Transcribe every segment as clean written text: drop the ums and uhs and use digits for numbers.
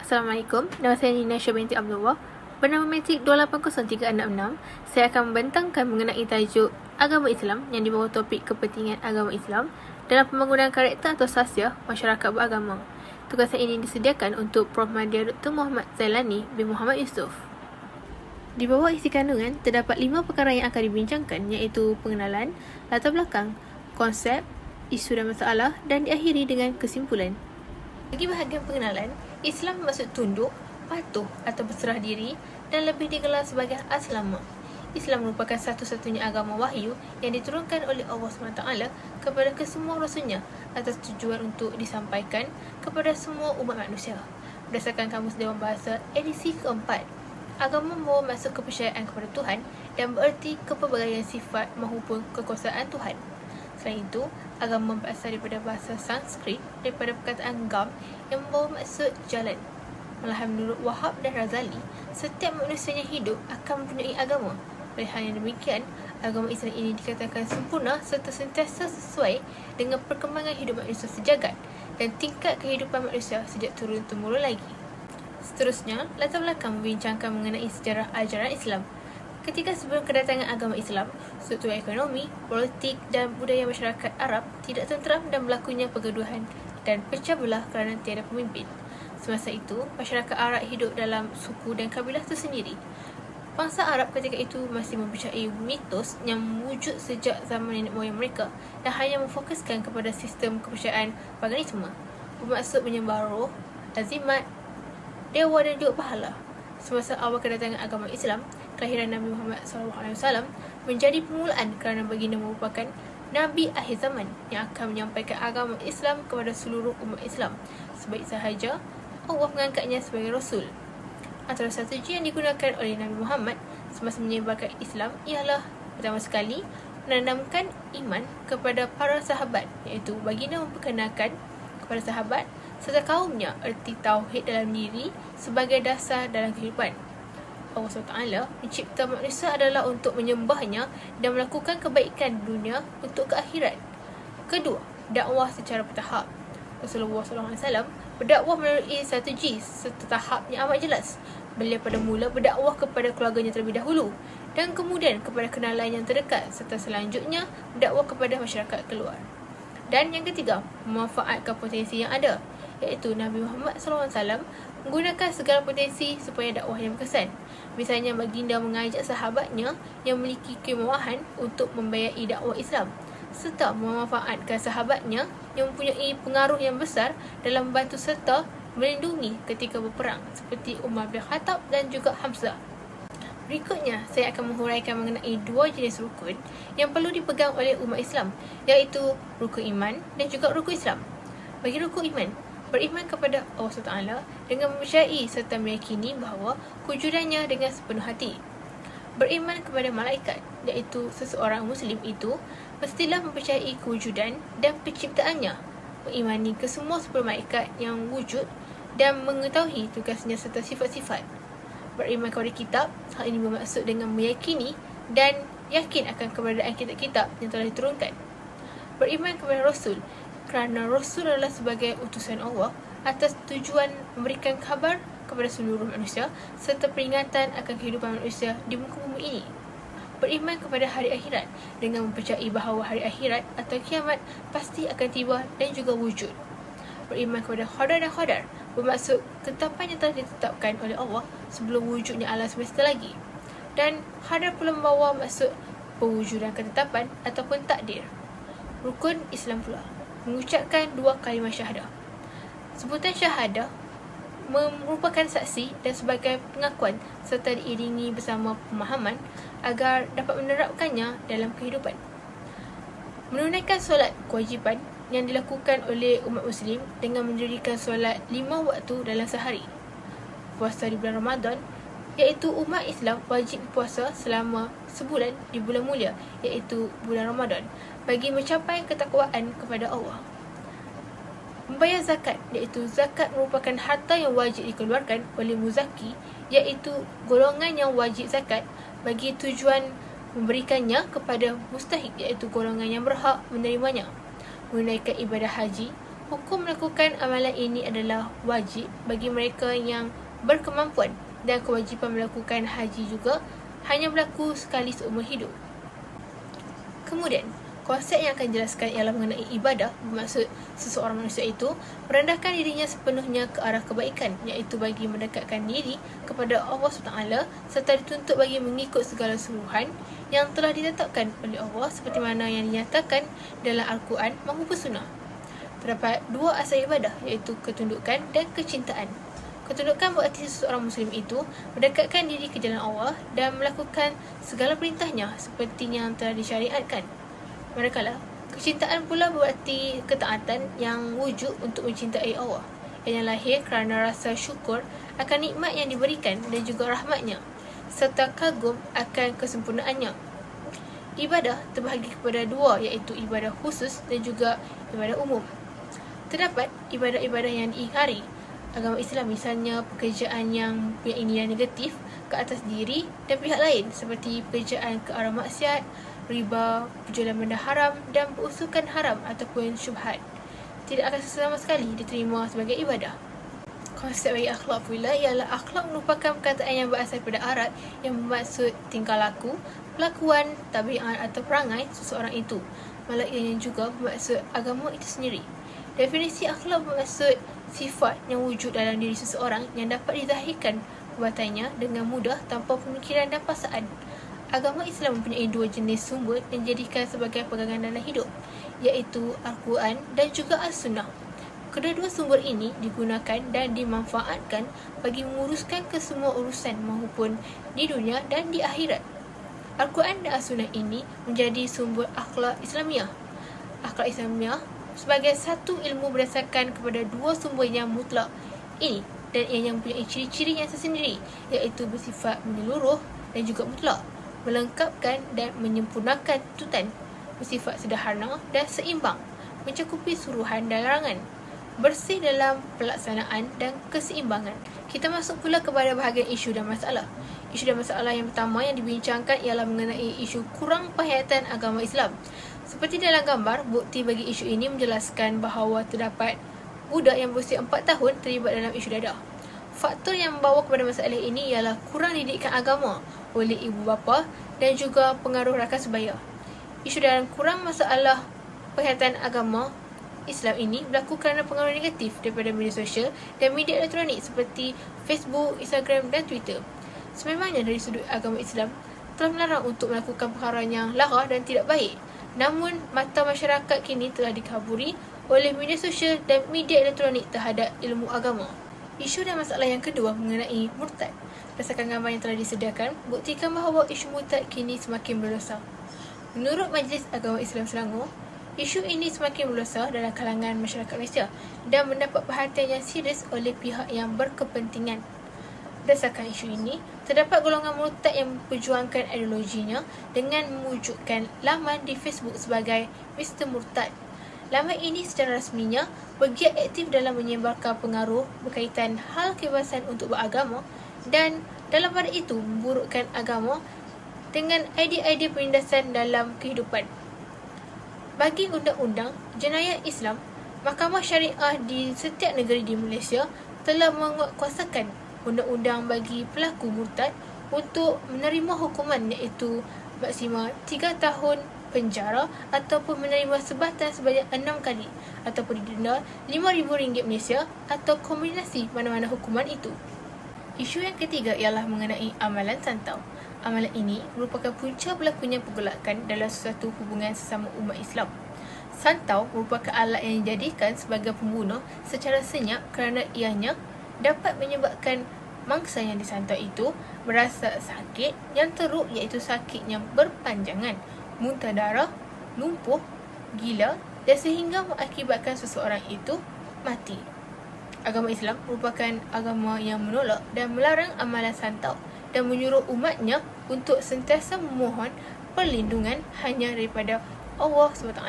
Assalamualaikum, nama saya Nina Syah binti Abdullah. Bernama Matric 280366. Saya akan membentangkan mengenai tajuk agama Islam yang di bawah topik kepentingan agama Islam dalam pembangunan karakter atau sasiah masyarakat beragama. Tugasan ini disediakan untuk Prof. Madya Dr. Muhammad Zailani bin Muhammad Yusof. Di bawah isi kandungan, terdapat 5 perkara yang akan dibincangkan, iaitu pengenalan, latar belakang, konsep, isu dan masalah, dan diakhiri dengan kesimpulan. Bagi bahagian pengenalan, Islam bermaksud tunduk, patuh atau berserah diri dan lebih digelar sebagai aslama. Islam merupakan satu-satunya agama wahyu yang diturunkan oleh Allah SWT kepada kesemua rasulnya atas tujuan untuk disampaikan kepada semua umat manusia. Berdasarkan Kamus Dewan Bahasa edisi keempat, agama membawa maksud kepercayaan kepada Tuhan dan bererti kepelbagaian sifat maupun kekuasaan Tuhan. Selain itu, agama berasal daripada bahasa Sanskrit daripada perkataan gam yang membawa maksud jalan. Malahan menurut Wahab dan Razali, setiap manusia yang hidup akan mempunyai agama. Oleh hal yang demikian, agama Islam ini dikatakan sempurna serta sentiasa sesuai dengan perkembangan hidup manusia sejagat dan tingkat kehidupan manusia sejak turun-temurun lagi. Seterusnya, latar belakang membincangkan mengenai sejarah ajaran Islam. Ketika sebelum kedatangan agama Islam, struktur ekonomi, politik dan budaya masyarakat Arab tidak tenteram dan berlakunya pergaduhan dan pecah belah kerana tiada pemimpin. Semasa itu, masyarakat Arab hidup dalam suku dan kabilah tersendiri. Bangsa Arab ketika itu masih mempercayai mitos yang wujud sejak zaman nenek moyang mereka dan hanya memfokuskan kepada sistem kepercayaan paganisme, bermaksud menyembah roh, azimat, dewa dan juga pahala. Semasa awal kedatangan agama Islam, kelahiran Nabi Muhammad SAW menjadi permulaan kerana baginda merupakan Nabi akhir zaman yang akan menyampaikan agama Islam kepada seluruh umat Islam. Sebaik sahaja Allah mengangkatnya sebagai Rasul. Antara strategi yang digunakan oleh Nabi Muhammad semasa menyebarkan Islam ialah pertama sekali menanamkan iman kepada para sahabat, iaitu baginda memperkenalkan kepada sahabat serta kaumnya erti tauhid dalam diri sebagai dasar dalam kehidupan. Allah SWT mencipta manusia adalah untuk menyembahnya dan melakukan kebaikan dunia untuk ke akhirat. Kedua, dakwah secara bertahap. Rasulullah SAW berdakwah melalui strategi serta tahap yang amat jelas. Beliau pada mula berdakwah kepada keluarganya terlebih dahulu dan kemudian kepada kenalan yang terdekat serta selanjutnya berdakwah kepada masyarakat keluar. Dan yang ketiga, memanfaatkan potensi yang ada, iaitu Nabi Muhammad SAW menggunakan segala potensi supaya dakwah yang berkesan. Misalnya baginda mengajak sahabatnya yang memiliki kemewahan untuk membiayai dakwah Islam serta memanfaatkan sahabatnya yang mempunyai pengaruh yang besar dalam membantu serta melindungi ketika berperang seperti Umar bin Khattab dan juga Hamzah. Berikutnya, saya akan menghuraikan mengenai 2 jenis rukun yang perlu dipegang oleh umat Islam, iaitu rukun iman dan juga rukun Islam. Bagi rukun iman, beriman kepada Allah SWT dengan mempercayai serta meyakini bahawa kewujudannya dengan sepenuh hati. Beriman kepada malaikat, iaitu seseorang Muslim itu mestilah mempercayai kewujudan dan penciptaannya, mengimani ke semua 10 malaikat yang wujud dan mengetahui tugasnya serta sifat-sifat. Beriman kepada kitab, hal ini bermaksud dengan meyakini dan yakin akan keberadaan kitab-kitab yang telah diturunkan. Beriman kepada Rasul, kerana Rasul adalah sebagai utusan Allah atas tujuan memberikan khabar kepada seluruh manusia serta peringatan akan kehidupan manusia di muka bumi ini. Beriman kepada hari akhirat dengan mempercayai bahawa hari akhirat atau kiamat pasti akan tiba dan juga wujud. Beriman kepada qadar dan qadar bermaksud ketetapan yang telah ditetapkan oleh Allah sebelum wujudnya alam semesta lagi. Dan qadar pula membawa maksud pewujudan ketetapan ataupun takdir. Rukun Islam pula mengucapkan 2 kalimah syahadah. Sebutan syahadah merupakan saksi dan sebagai pengakuan serta diiringi bersama pemahaman agar dapat menerapkannya dalam kehidupan. Menunaikan solat kewajipan yang dilakukan oleh umat Muslim dengan mendirikan solat 5 waktu dalam sehari. Puasa di bulan Ramadan, iaitu umat Islam wajib puasa selama sebulan di bulan mulia, iaitu bulan Ramadan, bagi mencapai ketakwaan kepada Allah. Membayar zakat, iaitu zakat merupakan harta yang wajib dikeluarkan oleh muzaki, iaitu golongan yang wajib zakat bagi tujuan memberikannya kepada mustahik, iaitu golongan yang berhak menerimanya. Menunaikan ibadah haji Hukum melakukan amalan ini adalah wajib bagi mereka yang berkemampuan, dan kewajipan melakukan haji juga hanya berlaku sekali seumur hidup. Kemudian, konsep yang akan dijelaskan ialah mengenai ibadah, bermaksud seseorang manusia itu merendahkan dirinya sepenuhnya ke arah kebaikan, iaitu bagi mendekatkan diri kepada Allah SWT, serta dituntut bagi mengikut segala suruhan yang telah ditetapkan oleh Allah seperti mana yang dinyatakan dalam Al-Quran maupun Sunnah. Terdapat dua asal ibadah, iaitu ketundukan dan kecintaan. Ketundukan berarti seseorang Muslim itu mendekatkan diri ke jalan Allah dan melakukan segala perintahnya seperti yang telah disyariatkan. Manakala kecintaan pula berarti ketaatan yang wujud untuk mencintai Allah, yang lahir kerana rasa syukur akan nikmat yang diberikan dan juga rahmatnya, serta kagum akan kesempurnaannya. Ibadah terbahagi kepada dua, iaitu ibadah khusus dan juga ibadah umum. Terdapat ibadah-ibadah yang diingkari agama Islam, misalnya pekerjaan yang punya nilai negatif ke atas diri dan pihak lain, seperti pekerjaan ke arah maksiat, riba, penjualan benda haram dan berusukan haram ataupun syubhat. Tidak akan sama sekali diterima sebagai ibadah. Konsep bagi akhlak pula ialah akhlak merupakan perkataan yang berasal pada Arab yang bermaksud tingkah laku, perlakuan, tabiat atau perangai seseorang itu. Malah ianya juga bermaksud agama itu sendiri. Definisi akhlak bermaksud sifat yang wujud dalam diri seseorang yang dapat dizahirkan perbuatannya dengan mudah tanpa pemikiran dan paksaan. Agama Islam mempunyai dua jenis sumber yang dijadikan sebagai pegangan dalam hidup, iaitu Al-Quran dan juga As-Sunnah. Kedua-dua sumber ini digunakan dan dimanfaatkan bagi menguruskan kesemua urusan maupun di dunia dan di akhirat. Al-Quran dan As-Sunnah ini menjadi sumber akhlak Islamiah. Akhlak Islamiah sebagai satu ilmu berdasarkan kepada dua sumber yang mutlak ini dan yang mempunyai ciri-ciri yang tersendiri, iaitu bersifat menyeluruh dan juga mutlak, melengkapkan dan menyempurnakan tuntutan, bersifat sederhana dan seimbang, mencakupi suruhan dan larangan, bersih dalam pelaksanaan dan keseimbangan. Kita masuk pula kepada bahagian isu dan masalah. Isu dan masalah yang pertama yang dibincangkan ialah mengenai isu kurang penghayatan agama Islam. Seperti dalam gambar, bukti bagi isu ini menjelaskan bahawa terdapat budak yang berusia 4 tahun terlibat dalam isu dadah. Faktor yang membawa kepada masalah ini ialah kurang didikan agama oleh ibu bapa dan juga pengaruh rakan sebaya. Isu dalam kurang masalah penghayatan agama Islam ini berlaku kerana pengaruh negatif daripada media sosial dan media elektronik seperti Facebook, Instagram dan Twitter. Sememangnya dari sudut agama Islam telah melarang untuk melakukan perkara yang lara dan tidak baik. Namun, mata masyarakat kini telah dikaburi oleh media sosial dan media elektronik terhadap ilmu agama. Isu dan masalah yang kedua mengenai murtad. Berdasarkan gambar yang telah disediakan, buktikan bahawa isu murtad kini semakin berdosa. Menurut Majlis Agama Islam Selangor, isu ini semakin berdosa dalam kalangan masyarakat Malaysia dan mendapat perhatian yang serius oleh pihak yang berkepentingan. Berdasarkan isu ini, terdapat golongan murtad yang memperjuangkan ideologinya dengan mewujudkan laman di Facebook sebagai Mr. Murtad. Laman ini secara rasminya bergiat aktif dalam menyebarkan pengaruh berkaitan hal kebebasan untuk beragama dan dalam pada itu memburukkan agama dengan idea-idea penindasan dalam kehidupan. Bagi undang-undang jenayah Islam, Mahkamah Syariah di setiap negeri di Malaysia telah menguatkuasakan undang-undang bagi pelaku murtad untuk menerima hukuman iaitu maksimal 3 tahun penjara ataupun menerima sebatan sebanyak 6 kali ataupun didenda RM5,000 Malaysia atau kombinasi mana-mana hukuman itu. Isu yang ketiga ialah mengenai amalan santau. Amalan ini merupakan punca berlakunya pergolakan dalam sesuatu hubungan sesama umat Islam. Santau merupakan alat yang dijadikan sebagai pembunuh secara senyap kerana ianya dapat menyebabkan mangsa yang disantau itu berasa sakit yang teruk, iaitu sakit yang berpanjangan, muntah darah, lumpuh, gila dan sehingga mengakibatkan seseorang itu mati. Agama Islam merupakan agama yang menolak dan melarang amalan santau dan menyuruh umatnya untuk sentiasa memohon perlindungan hanya daripada Allah SWT.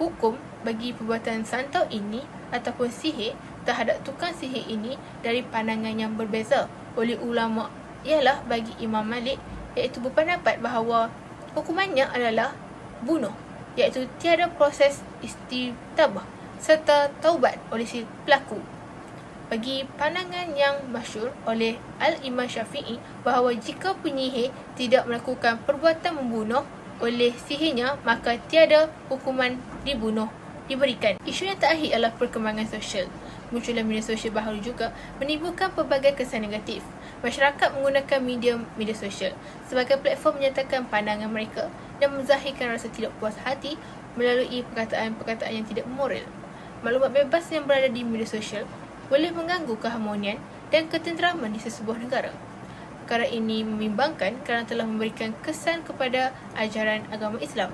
Hukum bagi perbuatan santau ini ataupun sihir terhadap tukang sihir ini dari pandangan yang berbeza oleh ulama ialah bagi Imam Malik, iaitu berpendapat bahawa hukumannya adalah bunuh, iaitu tiada proses istitabah serta taubat oleh si pelaku. Bagi pandangan yang masyhur oleh Al-Imam Syafi'i bahawa jika penyihir tidak melakukan perbuatan membunuh oleh sihirnya, maka tiada hukuman diberikan. Isu yang terakhir adalah perkembangan sosial. Munculnya media sosial baharu juga menimbulkan pelbagai kesan negatif. Masyarakat menggunakan media sosial sebagai platform menyatakan pandangan mereka dan menzahirkan rasa tidak puas hati melalui perkataan-perkataan yang tidak moral. Maklumat bebas yang berada di media sosial boleh mengganggu keharmonian dan ketenteraman di sesebuah negara. Perkara ini membimbangkan kerana telah memberikan kesan kepada ajaran agama Islam.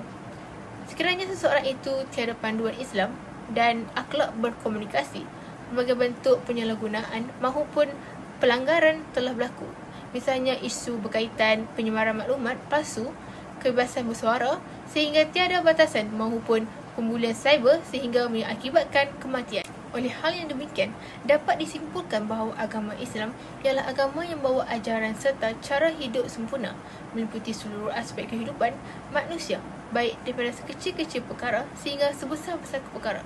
Sekiranya seseorang itu tiada panduan Islam dan akhlak berkomunikasi, berbagai bentuk penyalahgunaan maupun pelanggaran telah berlaku. Misalnya isu berkaitan penyebaran maklumat palsu, kebebasan bersuara sehingga tiada batasan maupun pembulian cyber sehingga mengakibatkan kematian. Oleh hal yang demikian, dapat disimpulkan bahawa agama Islam ialah agama yang membawa ajaran serta cara hidup sempurna meliputi seluruh aspek kehidupan manusia, baik daripada sekecil-kecil perkara sehingga sebesar-besar perkara.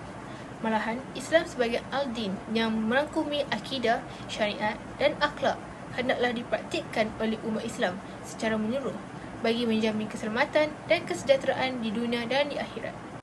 Malahan, Islam sebagai al-din yang merangkumi akidah, syariat dan akhlak hendaklah dipraktikkan oleh umat Islam secara menyeluruh bagi menjamin keselamatan dan kesejahteraan di dunia dan di akhirat.